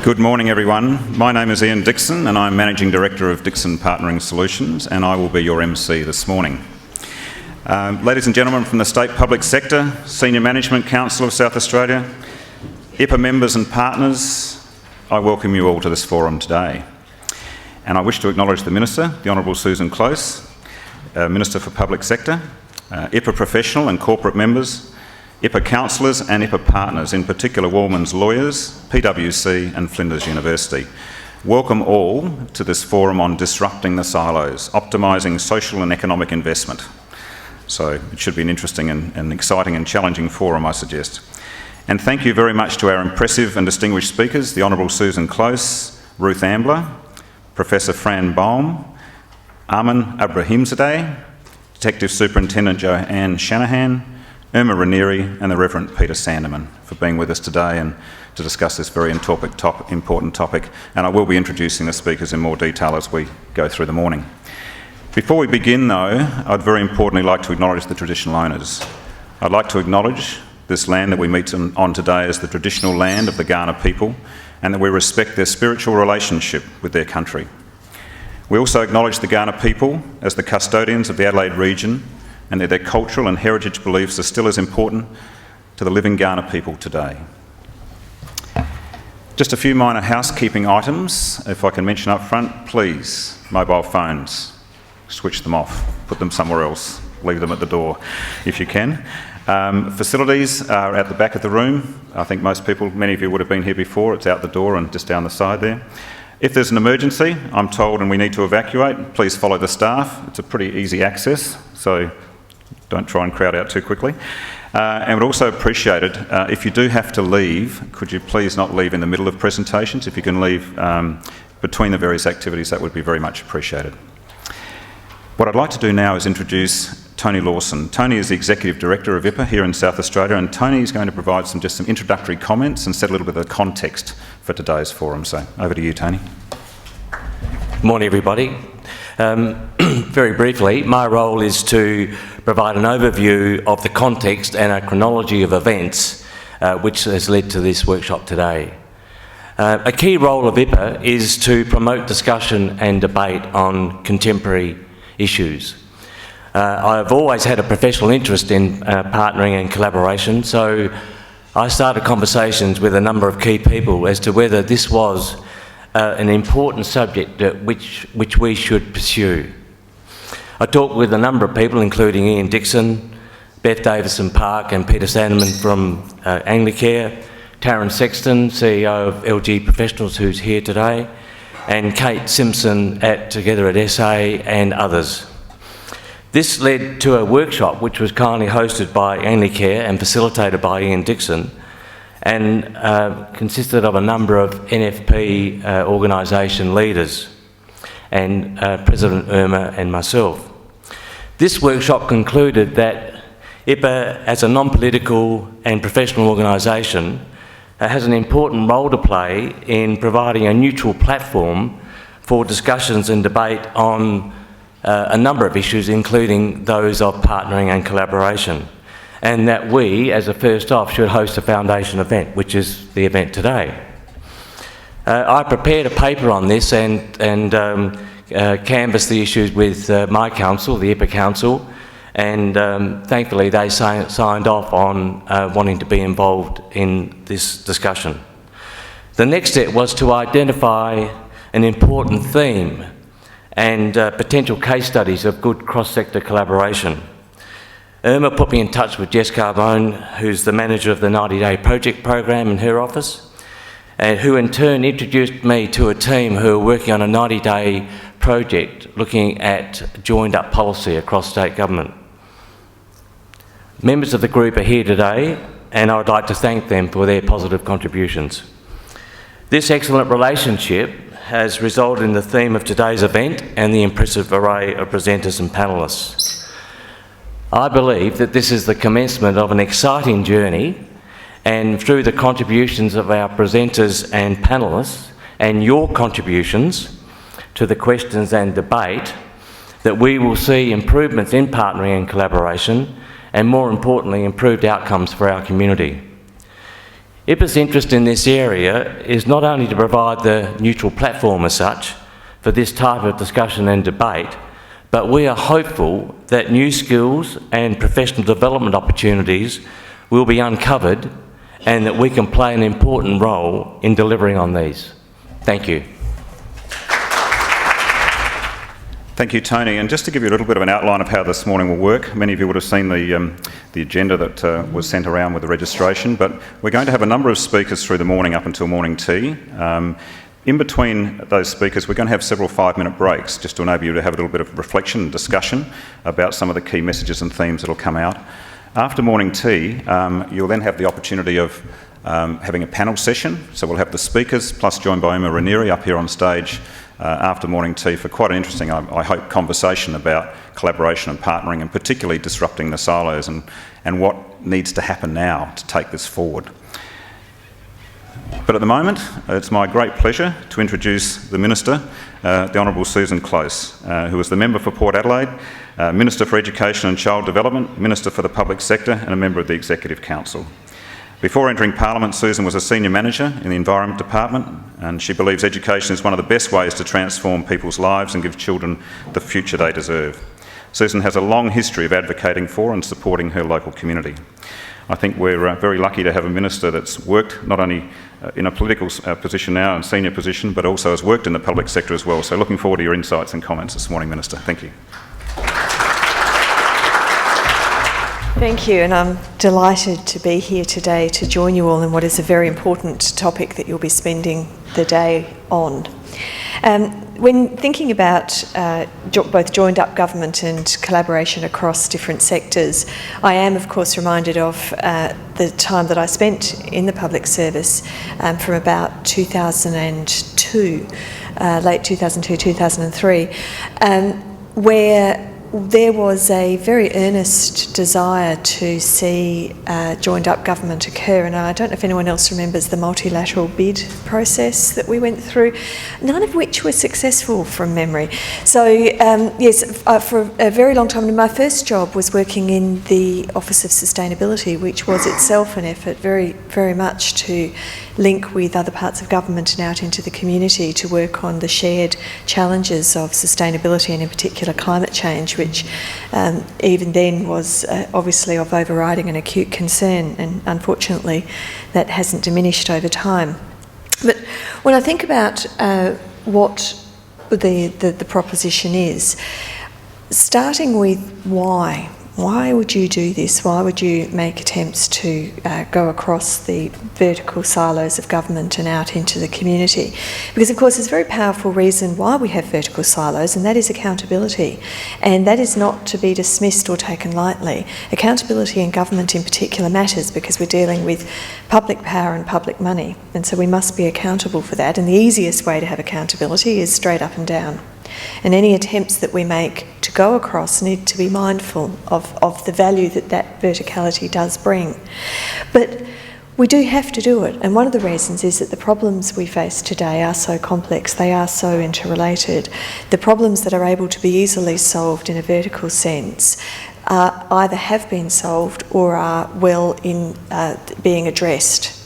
Good morning, everyone. My name is Ian Dixon and I'm Managing Director of Dixon Partnering Solutions, and I will be your MC this morning. Ladies and gentlemen from the State Public Sector, Senior Management Council of South Australia, IPPA members and partners, I welcome you all to this forum today. And I wish to acknowledge the Minister, the Honourable Susan Close, Minister for Public Sector, IPPA professional and corporate members, IPPA councillors and IPPA partners, in particular Walman's lawyers, PwC and Flinders University. Welcome all to this forum on disrupting the silos, optimising social and economic investment. So it should be an interesting and exciting and challenging forum, I suggest. And thank you very much to our impressive and distinguished speakers, the Honourable Susan Close, Ruth Ambler, Professor Fran Baum, Armin Abrahimzadeh, Detective Superintendent Joanne Shanahan, Irma Ranieri and the Reverend Peter Sanderman for being with us today and to discuss this very important topic. And I will be introducing the speakers in more detail as we go through the morning. Before we begin though, I'd very importantly like to acknowledge the traditional owners. I'd like to acknowledge this land that we meet on today as the traditional land of the Kaurna people, and that we respect their spiritual relationship with their country. We also acknowledge the Kaurna people as the custodians of the Adelaide region, and that their cultural and heritage beliefs are still as important to the living Kaurna people today. Just a few minor housekeeping items, if I can mention up front, please, mobile phones, switch them off, put them somewhere else, leave them at the door if you can. Facilities are at the back of the room. I think many of you would have been here before. It's out the door and just down the side there. If there's an emergency, I'm told, and we need to evacuate, please follow the staff. It's a pretty easy access, so don't try and crowd out too quickly. And we'd also appreciate it, if you do have to leave, could you please not leave in the middle of presentations? If you can leave between the various activities, that would be very much appreciated. What I'd like to do now is introduce Tony Lawson. Tony is the Executive Director of IPPA here in South Australia, and Tony is going to provide some introductory comments and set a little bit of the context for today's forum. So over to you, Tony. Morning, everybody. Very briefly, my role is to provide an overview of the context and a chronology of events which has led to this workshop today. A key role of IPPA is to promote discussion and debate on contemporary issues. I've always had a professional interest in partnering and collaboration, so I started conversations with a number of key people as to whether this was an important subject which we should pursue. I talked with a number of people, including Ian Dixon, Beth Davison-Park and Peter Sanderman from Anglicare, Taryn Sexton, CEO of LG Professionals, who's here today, and Kate Simpson Together at SA and others. This led to a workshop which was kindly hosted by Anglicare and facilitated by Ian Dixon, and consisted of a number of NFP organisation leaders and President Irma and myself. This workshop concluded that IPPA, as a non-political and professional organisation, has an important role to play in providing a neutral platform for discussions and debate on a number of issues, including those of partnering and collaboration, and that we, as a first off, should host a foundation event, which is the event today. I prepared a paper on this and canvassed the issues with my council, the IPPA Council, and thankfully they signed off on wanting to be involved in this discussion. The next step was to identify an important theme and potential case studies of good cross-sector collaboration. Irma put me in touch with Jess Carbone, who's the manager of the 90-day project program in her office, and who in turn introduced me to a team who are working on a 90-day project looking at joined-up policy across state government. Members of the group are here today, and I would like to thank them for their positive contributions. This excellent relationship has resulted in the theme of today's event and the impressive array of presenters and panellists. I believe that this is the commencement of an exciting journey, and through the contributions of our presenters and panellists and your contributions to the questions and debate, that we will see improvements in partnering and collaboration, and more importantly, improved outcomes for our community. IPPA's interest in this area is not only to provide the neutral platform as such for this type of discussion and debate, but we are hopeful that new skills and professional development opportunities will be uncovered and that we can play an important role in delivering on these. Thank you. Thank you, Tony. And just to give you a little bit of an outline of how this morning will work, many of you would have seen the agenda that was sent around with the registration, but we're going to have a number of speakers through the morning up until morning tea. In between those speakers, we're going to have several 5-minute breaks just to enable you to have a little bit of reflection and discussion about some of the key messages and themes that will come out. After morning tea, you'll then have the opportunity of having a panel session. So we'll have the speakers, plus joined by Emma Ranieri up here on stage after morning tea for quite an interesting, I hope, conversation about collaboration and partnering, and particularly disrupting the silos and what needs to happen now to take this forward. But at the moment, it's my great pleasure to introduce the Minister, the Honourable Susan Close, who is the Member for Port Adelaide, Minister for Education and Child Development, Minister for the Public Sector and a member of the Executive Council. Before entering Parliament, Susan was a Senior Manager in the Environment Department, and she believes education is one of the best ways to transform people's lives and give children the future they deserve. Susan has a long history of advocating for and supporting her local community. I think we're very lucky to have a Minister that's worked not only in a political position now and senior position, but also has worked in the public sector as well. So looking forward to your insights and comments this morning, Minister. Thank you. Thank you, and I'm delighted to be here today to join you all in what is a very important topic that you'll be spending the day on. When thinking about both joined-up government and collaboration across different sectors, I am, of course, reminded of the time that I spent in the public service from about 2002, late 2002, 2003, where there was a very earnest desire to see joined-up government occur, and I don't know if anyone else remembers the multilateral bid process that we went through, none of which was successful from memory. So yes, for a very long time, and my first job was working in the Office of Sustainability, which was itself an effort very, very much to link with other parts of government and out into the community to work on the shared challenges of sustainability and in particular climate change, which even then was obviously of overriding and acute concern, and unfortunately that hasn't diminished over time. But when I think about what the proposition is, starting with why would you do this? Why would you make attempts to go across the vertical silos of government and out into the community? Because, of course, there's a very powerful reason why we have vertical silos, and that is accountability. And that is not to be dismissed or taken lightly. Accountability in government in particular matters because we're dealing with public power and public money, and so we must be accountable for that. And the easiest way to have accountability is straight up and down. And any attempts that we make to go across need to be mindful of the value that verticality does bring. But we do have to do it, and one of the reasons is that the problems we face today are so complex, they are so interrelated. The problems that are able to be easily solved in a vertical sense either have been solved or are well in being addressed.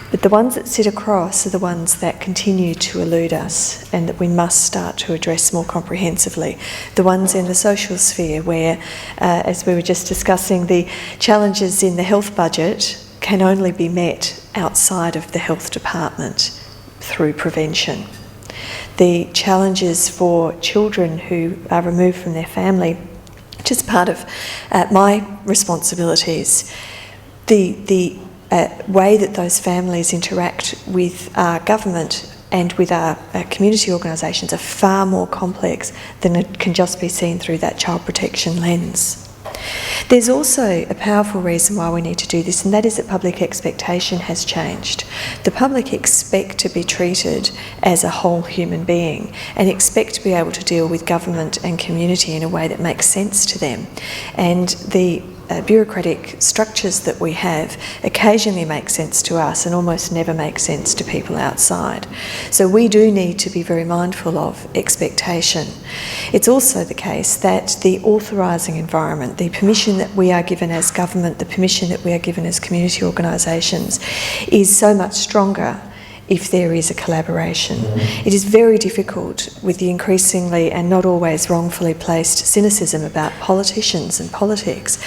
But the ones that sit across are the ones that continue to elude us and that we must start to address more comprehensively. The ones in the social sphere where, as we were just discussing, the challenges in the health budget can only be met outside of the health department through prevention. The challenges for children who are removed from their family, which is part of my responsibilities, the way that those families interact with our government and with our community organisations are far more complex than it can just be seen through that child protection lens. There's also a powerful reason why we need to do this, and that is that public expectation has changed. The public expect to be treated as a whole human being and expect to be able to deal with government and community in a way that makes sense to them. And the bureaucratic structures that we have occasionally make sense to us and almost never make sense to people outside. So we do need to be very mindful of expectation. It's also the case that the authorising environment, the permission that we are given as government, the permission that we are given as community organisations, is so much stronger if there is a collaboration. It is very difficult with the increasingly and not always wrongfully placed cynicism about politicians and politics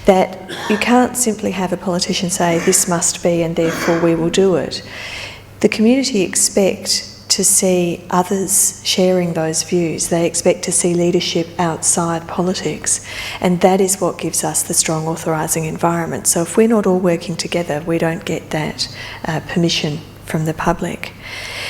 that you can't simply have a politician say this must be and therefore we will do it. The community expect to see others sharing those views. They expect to see leadership outside politics, and that is what gives us the strong authorising environment. So if we're not all working together, we don't get that permission from the public.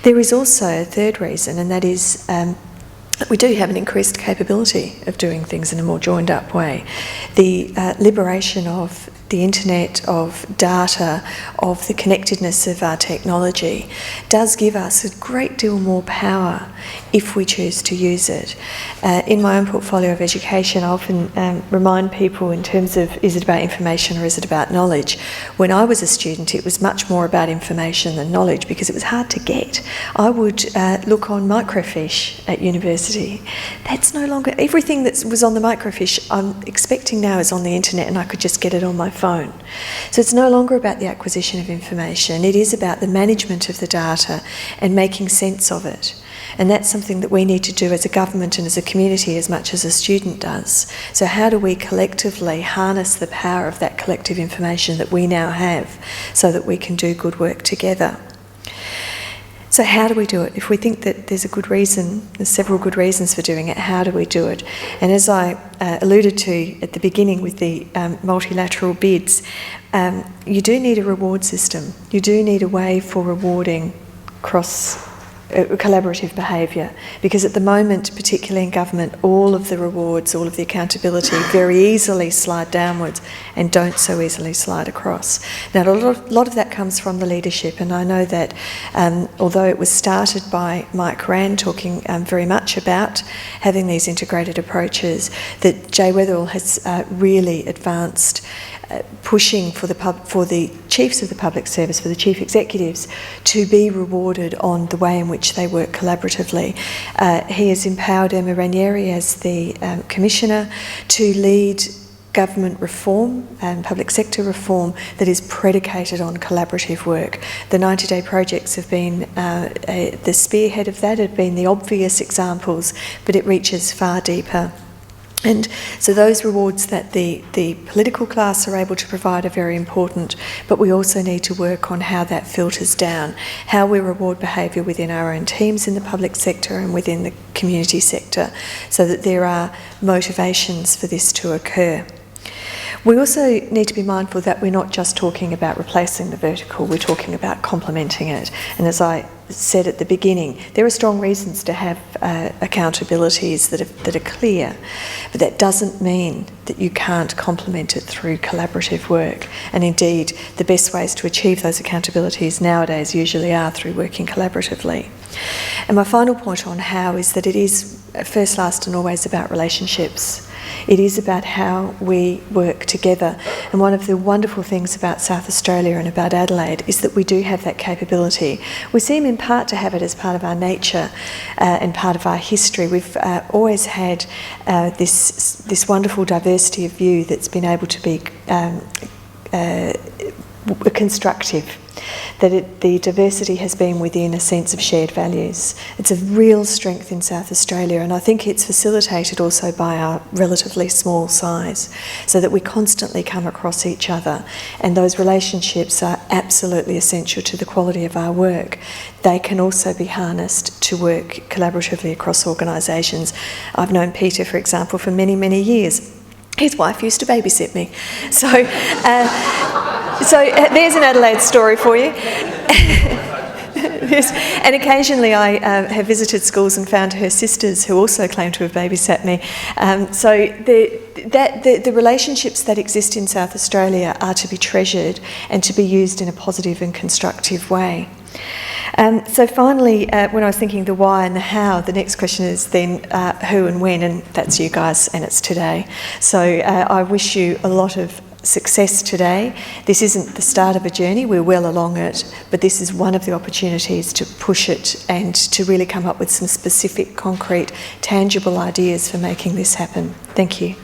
There is also a third reason, and that is we do have an increased capability of doing things in a more joined up way. The liberation of the internet, of data, of the connectedness of our technology does give us a great deal more power if we choose to use it. In my own portfolio of education, I often remind people in terms of, is it about information or is it about knowledge? When I was a student, it was much more about information than knowledge because it was hard to get. I would look on microfiche at university. That's no longer, everything that was on the microfiche I'm expecting now is on the internet and I could just get it on my phone. So it's no longer about the acquisition of information, it is about the management of the data and making sense of it. And that's something that we need to do as a government and as a community as much as a student does. So how do we collectively harness the power of that collective information that we now have so that we can do good work together? So how do we do it? If we think that there's a good reason, there's several good reasons for doing it, how do we do it? And as I alluded to at the beginning with the multilateral bids, you do need a reward system. You do need a way for rewarding collaborative behaviour, because at the moment, particularly in government, all of the rewards, all of the accountability very easily slide downwards and don't so easily slide across. Now, a lot of that comes from the leadership, and I know that although it was started by Mike Rand talking very much about having these integrated approaches, that Jay Weatherall has really advanced pushing for the chiefs of the public service, for the chief executives, to be rewarded on the way in which they work collaboratively. He has empowered Emma Ranieri as the Commissioner to lead government reform and public sector reform that is predicated on collaborative work. The 90-day projects have been the spearhead of that, have been the obvious examples, but it reaches far deeper. And so those rewards that the political class are able to provide are very important, but we also need to work on how that filters down, how we reward behaviour within our own teams in the public sector and within the community sector, so that there are motivations for this to occur. We also need to be mindful that we're not just talking about replacing the vertical, we're talking about complementing it. And as I said at the beginning, there are strong reasons to have accountabilities that are clear, but that doesn't mean that you can't complement it through collaborative work. And indeed, the best ways to achieve those accountabilities nowadays usually are through working collaboratively. And my final point on how is that it is first, last and always about relationships. It is about how we work together. And one of the wonderful things about South Australia and about Adelaide is that we do have that capability. We seem in part to have it as part of our nature and part of our history. We've always had this wonderful diversity of view that's been able to be constructive. That the diversity has been within a sense of shared values. It's a real strength in South Australia, and I think it's facilitated also by our relatively small size, so that we constantly come across each other, and those relationships are absolutely essential to the quality of our work. They can also be harnessed to work collaboratively across organisations. I've known Peter, for example, for many, many years. His wife used to babysit me. So there's an Adelaide story for you. Yes. And occasionally I have visited schools and found her sisters who also claim to have babysat me. So the relationships that exist in South Australia are to be treasured and to be used in a positive and constructive way. So finally, when I was thinking the why and the how, the next question is then who and when, and that's you guys, and it's today. So I wish you a lot of success today. This isn't the start of a journey, we're well along it, but this is one of the opportunities to push it and to really come up with some specific, concrete, tangible ideas for making this happen. Thank you.